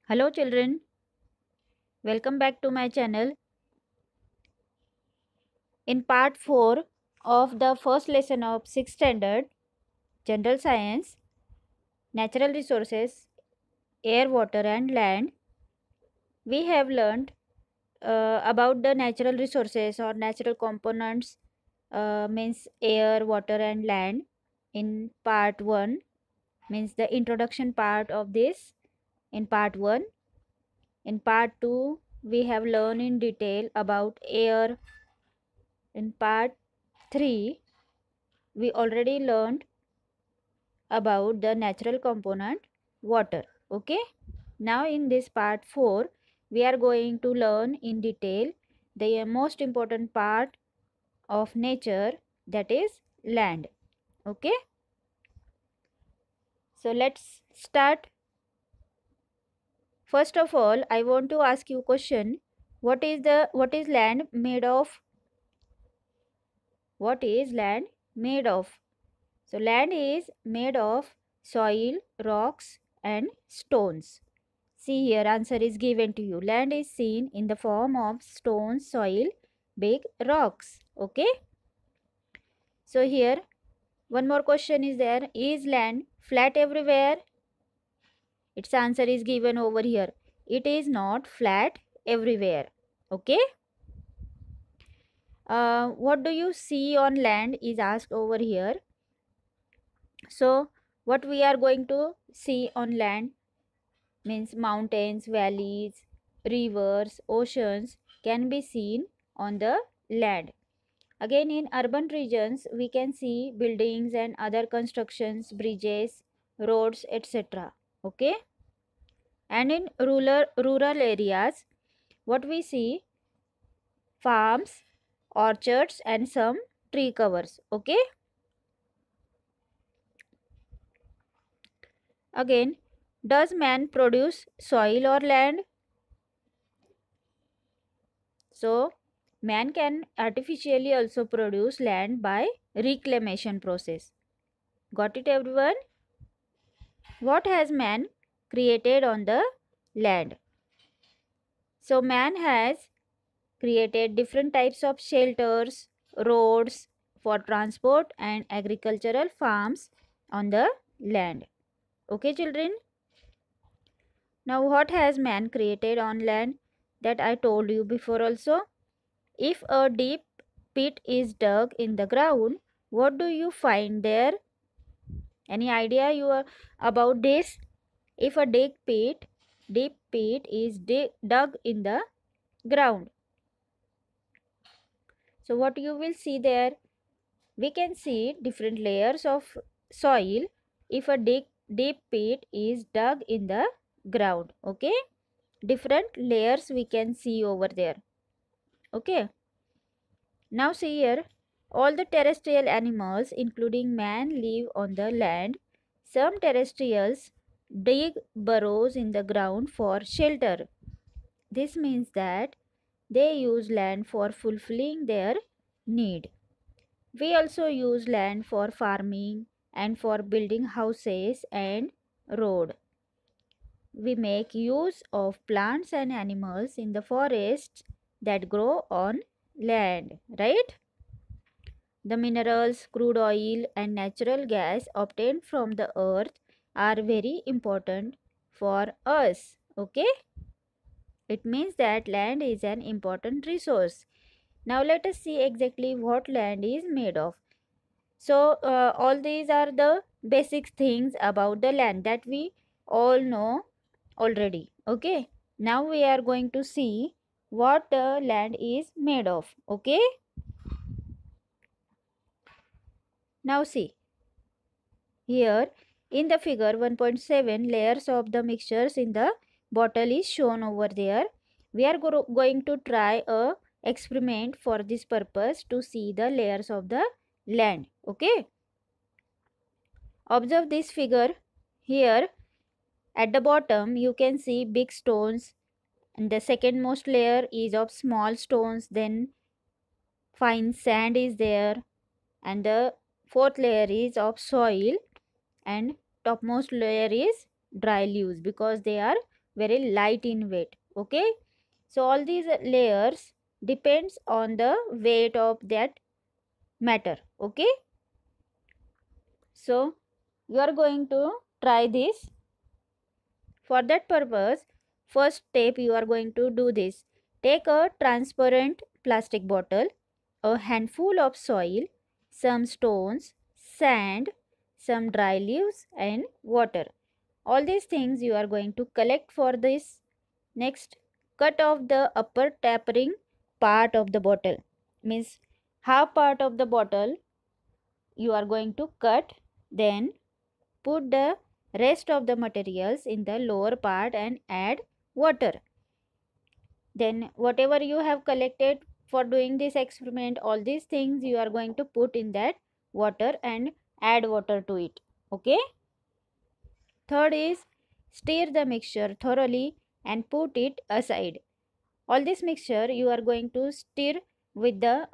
Hello children, welcome back to my channel. In part 4 of the first lesson of 6th standard General Science, Natural Resources, Air, Water and Land, we have learned about the natural resources or natural components means air, water and land in part 1, means the introduction part of this in part 1. In part 2, we have learned in detail about air. In part 3, we already learned about the natural component water. Okay, now in this part 4 we are going to learn in detail the most important part of nature, that is land. Okay, so let's start. First of all, I want to ask you question. What is land made of? What is land made of? So land is made of soil, rocks and stones. See here, answer is given to you. Land is seen in the form of stones, soil, big rocks. Okay. So here, one more question is there. Is land flat everywhere? Its answer is given over here. It is not flat everywhere. Okay. What do you see on land is asked over here. So, what we are going to see on land means mountains, valleys, rivers, oceans can be seen on the land. Again, in urban regions, we can see buildings and other constructions, bridges, roads, etc. Okay. And in rural areas, what we see farms, orchards, and some tree covers. Okay. Again, does man produce soil or land? So, man can artificially also produce land by reclamation process. Got it everyone? What has man created on the land? So, man has created different types of shelters, roads for transport and agricultural farms on the land. Okay children? Now what has man created on land? That I told you before also. If a deep pit is dug in the ground, what do you find there? Any idea about this? If a deep pit is dug in the ground, so what you will see there? We can see different layers of soil if a deep pit is dug in the ground. Okay, different layers we can see over there. Okay, now see here, all the terrestrial animals including man live on the land. Some terrestrials dig burrows in the ground for shelter. This means that they use land for fulfilling their need. We also use land for farming and for building houses and road. We make use of plants and animals in the forests that grow on land, right? The minerals, crude oil and natural gas obtained from the earth are very important for us. Okay? It means that land is an important resource. Now let us see exactly what land is made of. So all these are the basic things about the land that we all know already. Okay? Now we are going to see what the land is made of. Okay? Now see. Here in the figure 1.7, layers of the mixtures in the bottle is shown over there. We are going to try a experiment for this purpose to see the layers of the land. Okay. Observe this figure. Here at the bottom you can see big stones, and the second most layer is of small stones, then fine sand is there, and the fourth layer is of soil, and topmost layer is dry leaves because they are very light in weight. Okay, so all these layers depends on the weight of that matter. Okay, so you are going to try this. For that purpose, first step you are going to do this. Take a transparent plastic bottle, a handful of soil, some stones, sand, some dry leaves and water. All these things you are going to collect for this. Next, cut off the upper tapering part of the bottle. Means half part of the bottle you are going to cut. Then put the rest of the materials in the lower part and add water. Then whatever you have collected for doing this experiment, all these things you are going to put in that water and add water to it. Okay. Third is stir the mixture thoroughly and put it aside. All this mixture you are going to stir with the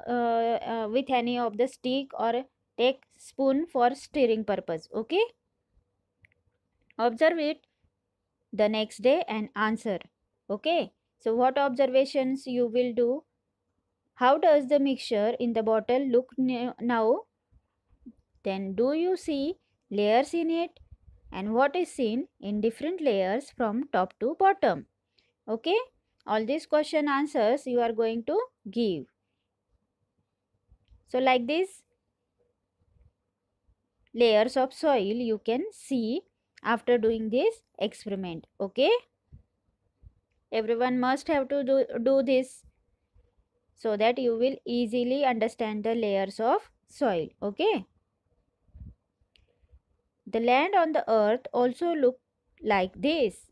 with any of the stick or take spoon for stirring purpose. Okay. Observe it the next day and answer. Okay, so what observations you will do? How does the mixture in the bottle look now? Then do you see layers in it, and what is seen in different layers from top to bottom? Okay, all these question answers you are going to give. So like this layers of soil you can see after doing this experiment. Okay, everyone must have to do this so that you will easily understand the layers of soil. Okay, the land on the earth also look like this.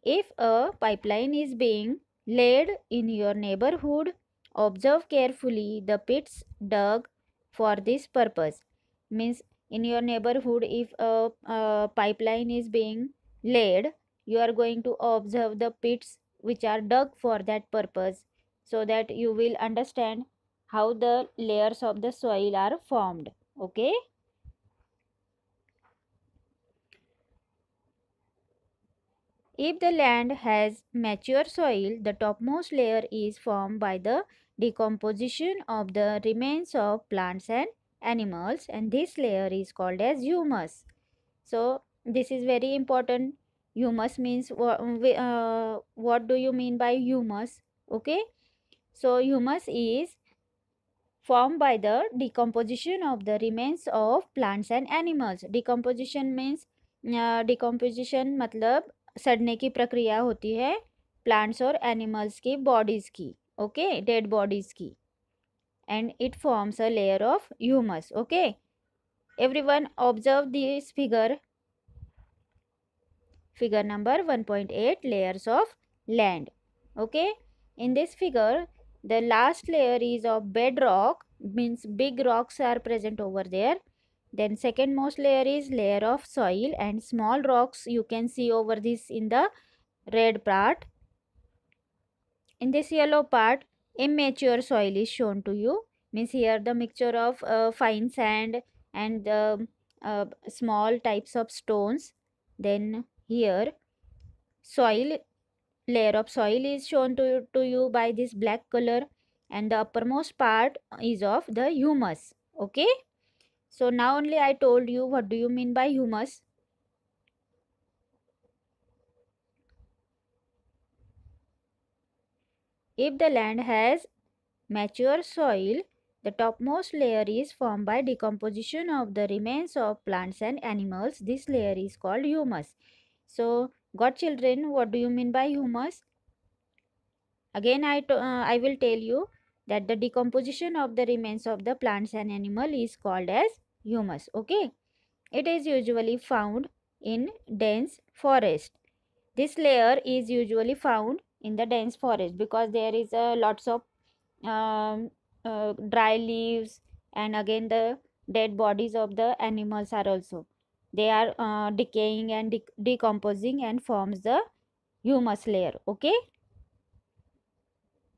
If a pipeline is being laid in your neighborhood, observe carefully the pits dug for this purpose. Means in your neighborhood, if a pipeline is being laid, you are going to observe the pits which are dug for that purpose, so that you will understand how the layers of the soil are formed. Okay. If the land has mature soil, the topmost layer is formed by the decomposition of the remains of plants and animals, and this layer is called as humus. So this is very important. Humus means what do you mean by humus? Okay, so humus is formed by the decomposition of the remains of plants and animals. Decomposition means decomposition मतलब सड़ने की प्रक्रिया होती है plants और animals की bodies की. Okay, dead bodies की. And it forms a layer of humus. Okay, everyone observe this figure number 1.8, layers of land. Okay, in this figure the last layer is of bedrock, means big rocks are present over there. Then second most layer is layer of soil, and small rocks you can see over this in the red part. In this yellow part, immature soil is shown to you. Means here the mixture of fine sand and small types of stones. Then here soil, layer of soil is shown to you by this black color, and the uppermost part is of the humus. Okay, so now only I told you what do you mean by humus. If the land has mature soil, the topmost layer is formed by decomposition of the remains of plants and animals. This layer is called humus. So, got children, what do you mean by humus? Again, I will tell you that the decomposition of the remains of the plants and animal is called as humus. Okay, it is usually found in dense forest. This layer is usually found in the dense forest because there is lots of dry leaves, and again the dead bodies of the animals are also, they are decaying and decomposing and forms the humus layer. Okay,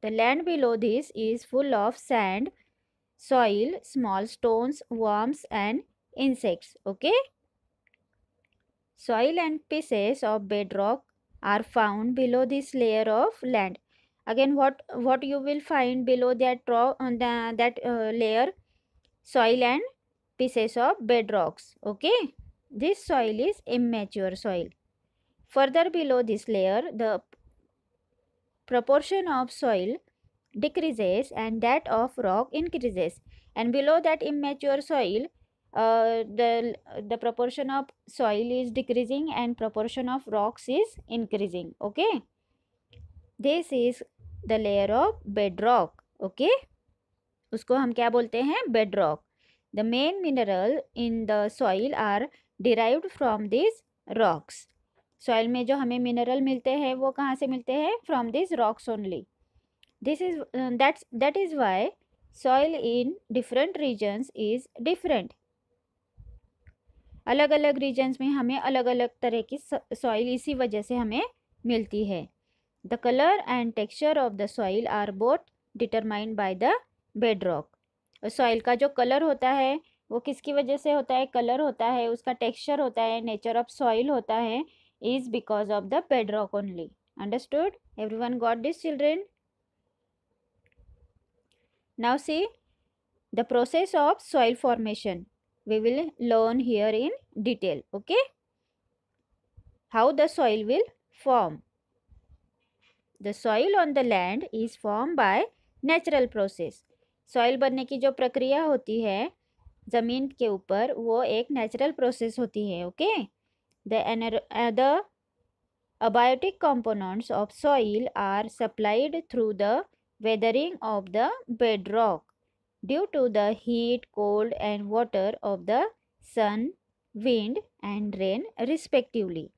the land below this is full of sand, soil, small stones, worms and insects. Okay, soil and pieces of bedrock are found below this layer of land. Again, what you will find below that layer? Soil and pieces of bedrocks. Okay, this soil is immature soil. Further below this layer, the proportion of soil decreases and that of rock increases, and below that immature soil, the proportion of soil is decreasing and proportion of rocks is increasing. Okay, this is the layer of bedrock. Okay, उसको हम क्या बोलते हैं? bedrock. The main mineral in the soil are derived from these rocks. Soil में जो हमें mineral मिलते हैं वो कहाँ से मिलते हैं? From this rocks only. This is that is why soil in different regions is different. अलग अलग रीजन्स में हमें अलग अलग तरह की सॉइल इसी वजह से हमें मिलती है. The colour and texture of the soil are both determined by the bedrock. Soil का जो कलर होता है वो किसकी वजह से होता है? कलर होता है, उसका टेक्सचर होता है, नेचर ऑफ सॉइल होता है, is because of the bedrock only. Understood? Everyone got this, children? Now see the process of soil formation. We will learn here in detail. Okay? How the soil will form. The soil on the land is formed by natural process. Soil बनने की जो प्रक्रिया होती है ज़मीन के ऊपर वो एक नेचुरल प्रोसेस होती है. Okay, the abiotic components of soil are supplied through the weathering of the bedrock due to the heat, cold and water of the sun, wind and rain respectively.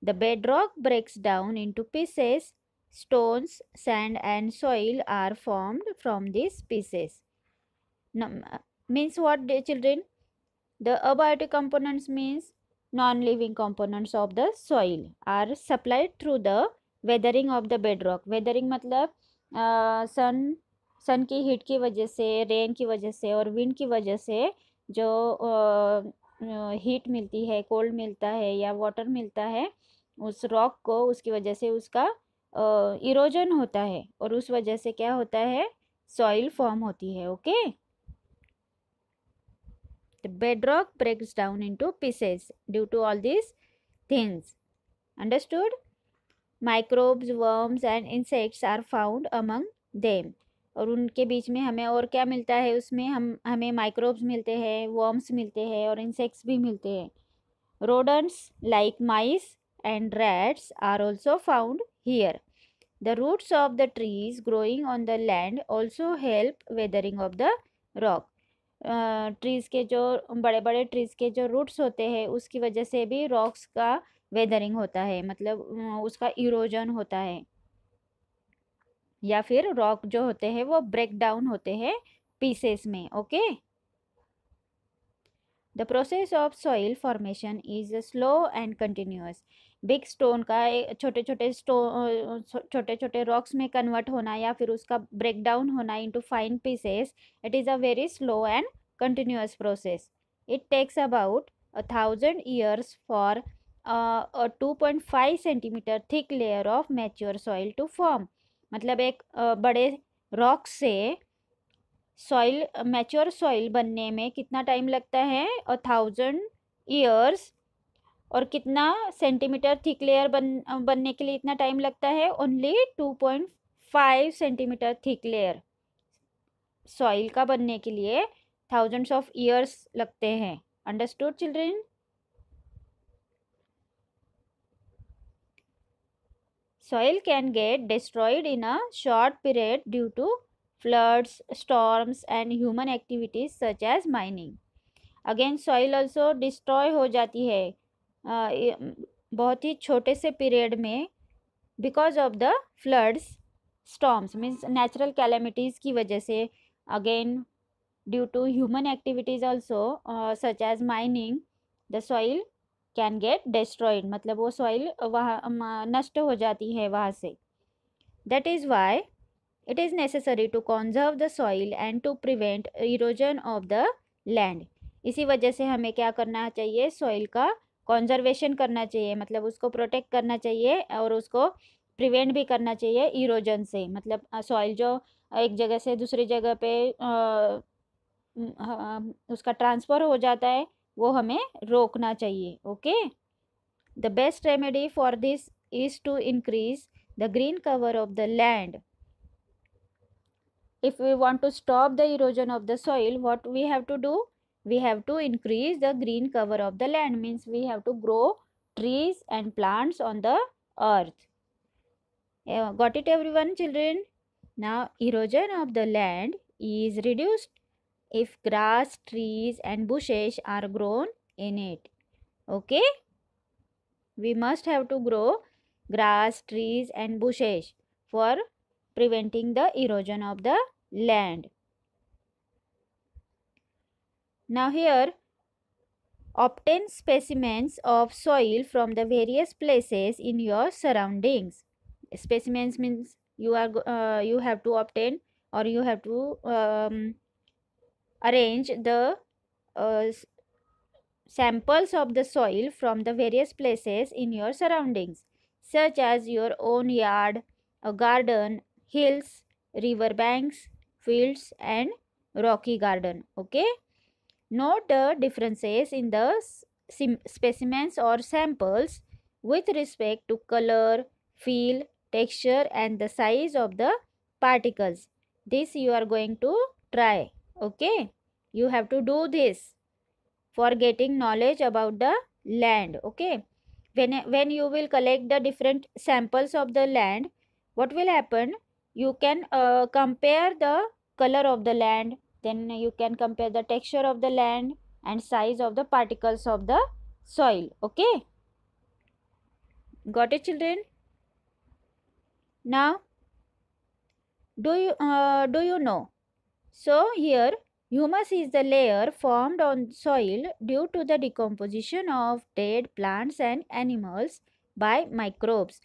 The bedrock breaks down into pieces. Stones, sand and soil are formed from these pieces. Means what, dear children? The abiotic components means non-living components of the soil are supplied through the weathering of the bedrock. weathering मतलब सन की heat की वजह से, rain की वजह से और wind की वजह से जो हीट मिलती है, कोल्ड मिलता है या वाटर मिलता है उस रॉक को, उसकी वजह से उसका इरोजन होता है और उस वजह से क्या होता है? सॉइल फॉर्म होती है. Okay, the bedrock breaks down into pieces due to all these things. Understood? Microbes, worms and insects are found among them. और उनके बीच में हमें और क्या मिलता है? उसमें हमें माइक्रोब्स मिलते हैं, वर्म्स मिलते हैं और इंसेक्ट्स भी मिलते हैं. Rodents like mice and rats are also found here. The roots of the trees growing on the land also help weathering of the rock. Trees के जो बड़े बड़े ट्रीज़ के जो रूट्स होते हैं उसकी वजह से भी रॉक्स का वेदरिंग होता है, मतलब उसका इरोजन होता है या फिर रॉक जो होते हैं वो ब्रेक डाउन होते हैं पीसेस में. Okay, the process of soil formation is slow and continuous. Big stone का छोटे छोटे रॉक्स में कन्वर्ट होना या फिर उसका ब्रेक डाउन होना into fine pieces, it is a very slow and continuous process. It takes about 1,000 years for a 2.5 centimeter thick layer of mature soil to form. मतलब एक बड़े रॉक से सॉइल, मैच्योर सॉइल बनने में कितना time लगता है? 1,000 years. और कितना सेंटीमीटर थिक लेयर बनने के लिए इतना टाइम लगता है? Only 2.5 centimetre thick layer soil का बनने के लिए thousands of years लगते हैं. Understood, children? Soil can get destroyed in a short period due to floods, storms and human activities such as mining. Again, soil also destroy हो जाती है बहुत ही छोटे से पीरियड में because of the floods, storms means natural calamities की वजह से. Again, due to human activities also such as mining, the soil can get destroyed. मतलब वो soil वहाँ नष्ट हो जाती है वहाँ से. That is why it is necessary to conserve the soil and to prevent erosion of the land. इसी वजह से हमें क्या करना चाहिए? soil का कंजर्वेशन करना चाहिए, मतलब उसको प्रोटेक्ट करना चाहिए और उसको प्रिवेंट भी करना चाहिए इरोजन से, मतलब सॉइल जो एक जगह से दूसरी जगह पे उसका ट्रांसफ़र हो जाता है, वो हमें रोकना चाहिए. Okay. The best remedy for this is to increase the green cover of the land. If we want to stop the erosion of the soil, what we have to do? We have to increase the green cover of the land, means we have to grow trees and plants on the earth. Got it everyone, children? Now erosion of the land is reduced if grass, trees and bushes are grown in it. Okay, we must have to grow grass, trees and bushes for preventing the erosion of the land. Now here, obtain specimens of soil from the various places in your surroundings. Specimens means you have to obtain, or you have to arrange the uh, samples of the soil from the various places in your surroundings, such as your own yard, a garden, hills, river banks, fields and rocky garden. Okay. Note the differences in the specimens or samples with respect to color, feel, texture and the size of the particles. This you are going to try. Okay. You have to do this for getting knowledge about the land. Okay. When you will collect the different samples of the land, what will happen? You can compare the color of the land, then you can compare the texture of the land and size of the particles of the soil. Okay. Got it, children? Now, do you know? So here, humus is the layer formed on soil due to the decomposition of dead plants and animals by microbes.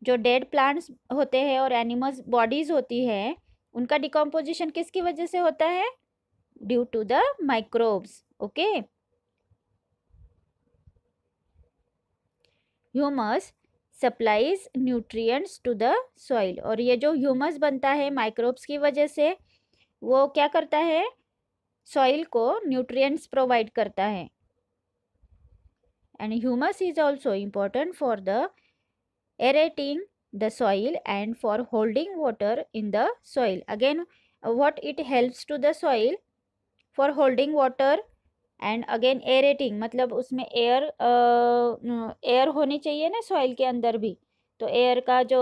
जो dead plants होते हैं और animals bodies होती है, उनका decomposition किसकी वजह से होता है? Due to the microbes. Okay. Humus supplies nutrients to the soil. और ये जो ह्यूमस बनता है माइक्रोब्स की वजह से, वो क्या करता है? सॉइल को न्यूट्रिएंट्स प्रोवाइड करता है. And humus is also important for the aerating the soil and for holding water in the soil. Again, what it helps to the soil? For holding water and again aerating, मतलब उसमें air होनी चाहिए ना soil के अंदर भी, तो air का जो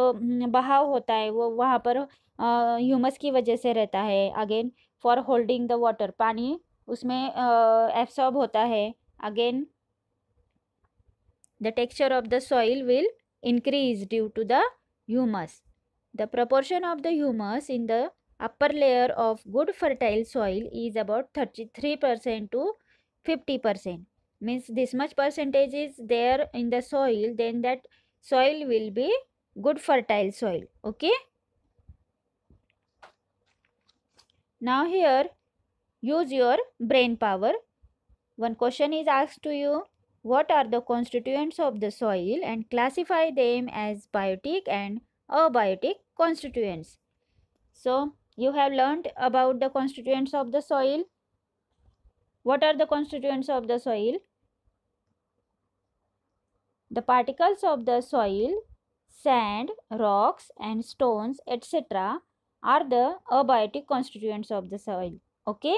बहाव होता है वो वहाँ पर ह्यूमस की वजह से रहता है. Again for holding the water, पानी उसमें एब्सॉर्ब होता है. Again the texture of the soil will increase due to the humus. The proportion of the humus in the upper layer of good fertile soil is about 33% to 50%. Means this much percentage is there in the soil, then that soil will be good fertile soil. Okay. Now here, use your brain power. One question is asked to you. What are the constituents of the soil and classify them as biotic and abiotic constituents. So, you have learned about the constituents of the soil. What are the constituents of the soil? The particles of the soil, sand, rocks and stones, etc. are the abiotic constituents of the soil. Okay?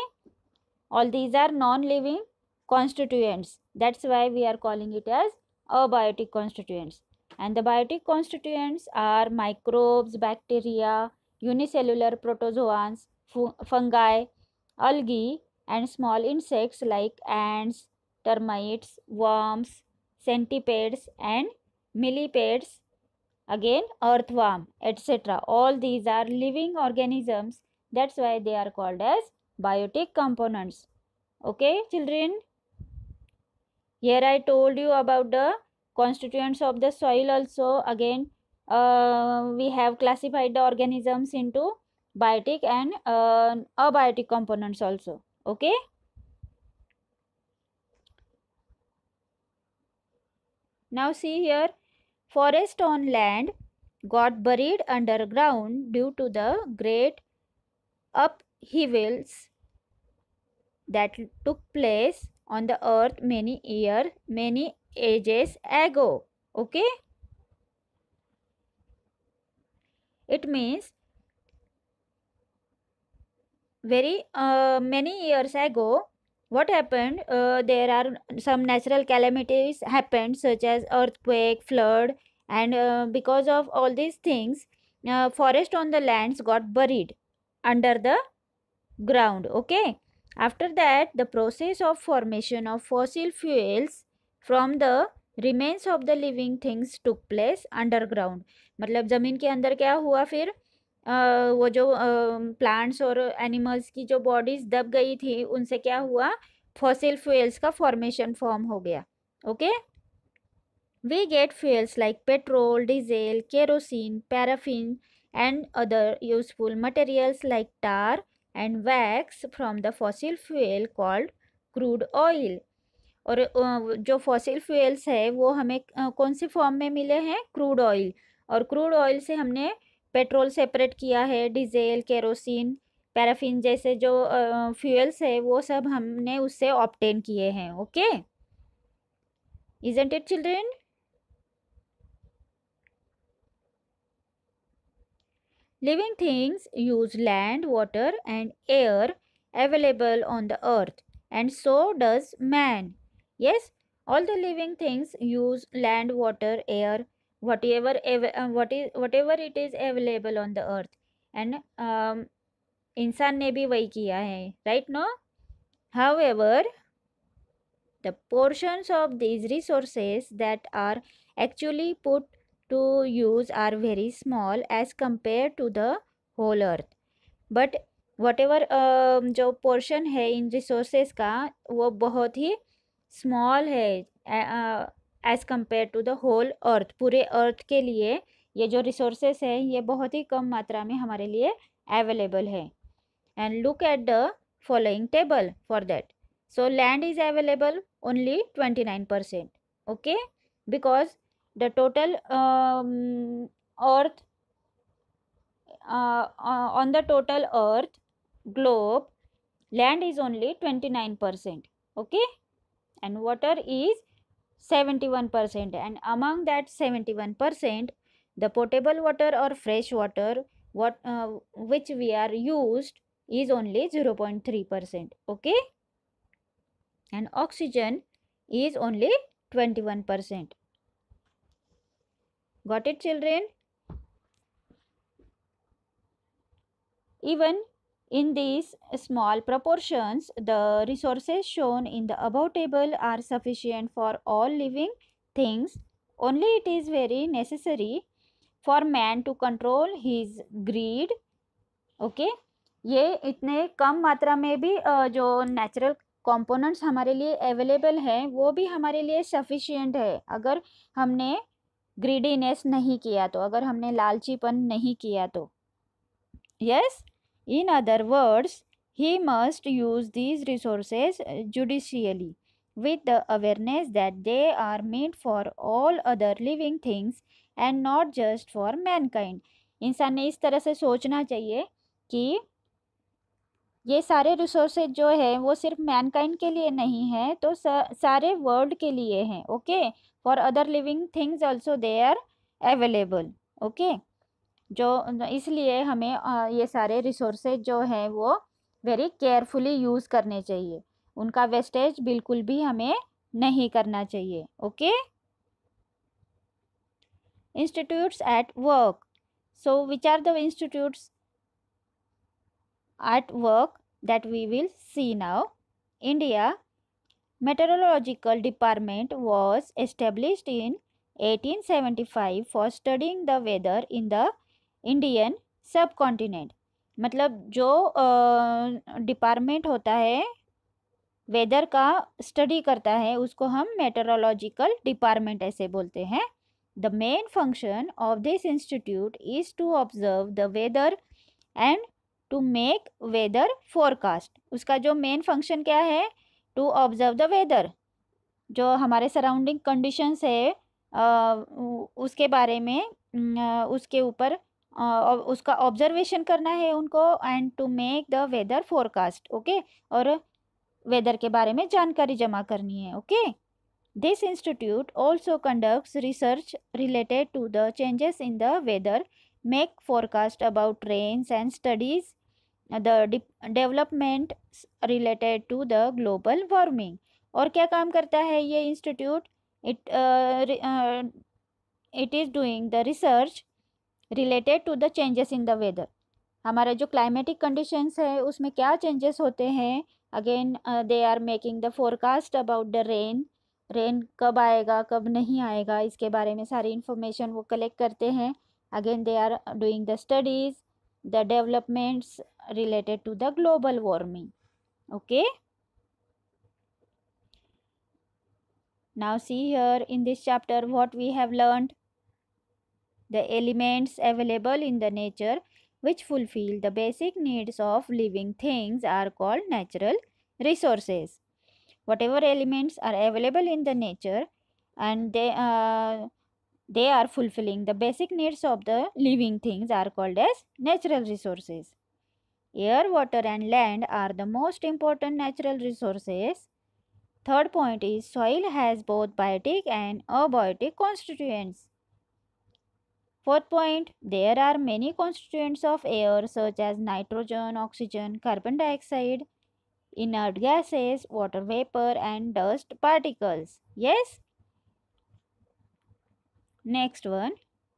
All these are non-living constituents. That's why we are calling it as abiotic constituents. And the biotic constituents are microbes, bacteria, unicellular protozoans, fungi, algae and small insects like ants, termites, worms, centipedes and millipedes, again earthworm, etc. All these are living organisms. That's why they are called as biotic components. Okay, children? Here I told you about the constituents of the soil also. Again, we have classified the organisms into biotic and abiotic components also. Okay. Now see here, forest on land got buried underground due to the great upheavals that took place on the earth many ages ago. Okay, it means very many years ago what happened, there are some natural calamities happened such as earthquake, flood, and because of all these things, forest on the lands got buried under the ground. Okay, after that the process of formation of fossil fuels from the remains of the living things took place underground. मतलब जमीन के अंदर क्या हुआ फिर, वो जो plants और एनिमल्स की जो बॉडीज दब गई थी उनसे क्या हुआ, फॉसिल फ्यूल्स का फॉर्मेशन फॉर्म हो गया. Okay, we get fuels like petrol, diesel, kerosene, paraffin and other useful materials like tar and wax from the fossil fuel called crude oil. और जो फॉसिल फ्यूल्स है वो हमें कौन सी फॉर्म में मिले हैं, क्रूड ऑयल. और क्रूड ऑयल से हमने पेट्रोल सेपरेट किया है, डीजल, केरोसिन, पैराफिन जैसे जो फ्यूल्स है वो सब हमने उससे ऑब्टेन किए हैं. Okay, isn't it children? Living things use land, water, and air available on the earth, and so does man. Yes, all the living things use land, water, air, whatever it is available on the earth. And इंसान ने भी वही किया है, right? No. However, the portions of these resources that are actually put to use are very small as compared to the whole earth. But whatever जो portion है इन resources का वो बहुत ही स्मॉल है as compare to the whole earth. पूरे earth के लिए ये जो रिसोर्सेज है ये बहुत ही कम मात्रा में हमारे लिए अवेलेबल है. And look at the following table for that. So land is available only 29%. Okay, because the total earth on the total earth globe, land is only 29%. Okay, and water is 71%, and among that 71%, the potable water or fresh water which we are used is only 0.3%. Okay, and oxygen is only 21%. Got it, children? Even in these small proportions, the resources shown in the above table are sufficient for all living things. Only it is very necessary for man to control his greed. Okay, ये इतने कम मात्रा में भी जो natural components हमारे लिए available हैं वो भी हमारे लिए सफिशिएंट है अगर हमने ग्रीडीनेस नहीं किया तो, अगर हमने लालचीपन नहीं किया तो. Yes, in other words he must use these resources judicially with the awareness that they are meant for all other living things and not just for mankind. इंसान ने इस तरह से सोचना चाहिए कि ये सारे रिसोर्सेज जो है वो सिर्फ मैनकाइंड के लिए नहीं है तो सारे वर्ल्ड के लिए हैं. Okay, for other living things also they are available. Okay, जो इसलिए हमें ये सारे रिसोर्सेज जो हैं वो वेरी केयरफुली यूज़ करने चाहिए. उनका वेस्टेज बिल्कुल भी हमें नहीं करना चाहिए. Okay, institutes at work. So which are the institutes at work that we will see now? India Meteorological Department was established in 1875 for studying the weather in the Indian subcontinent. मतलब जो department होता है weather का study करता है उसको हम meteorological department ऐसे बोलते हैं. The main function of this institute is to observe the weather and to make weather forecast. उसका जो मेन फंक्शन क्या है, टू ऑब्जर्व द वेदर, जो हमारे सराउंडिंग कंडीशंस है उसके बारे में उसके ऊपर उसका ऑब्जर्वेशन करना है उनको, and to make the weather forecast, okay, और वेदर के बारे में जानकारी जमा करनी है, okay. This institute also conducts research related to the changes in the weather, make forecast about rains and studies the development related to the global warming. और क्या काम करता है ये institute? It it is doing the research related to the changes in the weather. हमारे जो climatic conditions है उसमें क्या चेंजेस होते हैं, again they are making the forecast about the rain, rain कब आएगा कब नहीं आएगा इसके बारे में सारी इन्फॉर्मेशन वो कलेक्ट करते हैं। Again they are doing the studies the developments related to the global warming, okay। Now see here in this chapter what we have learned. The elements available in the nature which fulfill the basic needs of living things are called natural resources. Whatever elements are available in the nature and they are fulfilling the basic needs of the living things are called as natural resources. Air, water and land are the most important natural resources. Third point is soil has both biotic and abiotic constituents. Fourth point, there are many constituents of air such as nitrogen, oxygen, carbon dioxide, inert gases, water vapor and dust particles. Yes? Next one,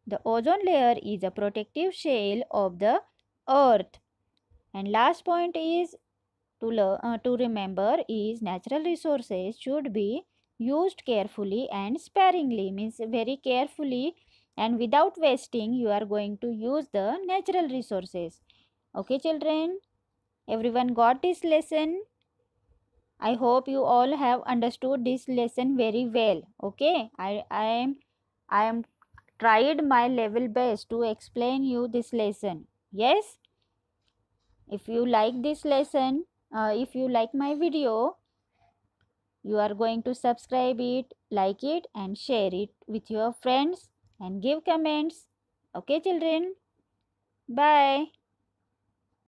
the ozone layer is a protective shell of the earth. And last point is to remember is natural resources should be used carefully and sparingly, means very carefully and without wasting you are going to use the natural resources. Okay children, everyone got this lesson? I hope you all have understood this lesson very well. Okay, I am tried my level best to explain you this lesson. Yes, if you like this lesson, if you like my video, you are going to subscribe it, like it and share it with your friends and give comments. Okay children, bye.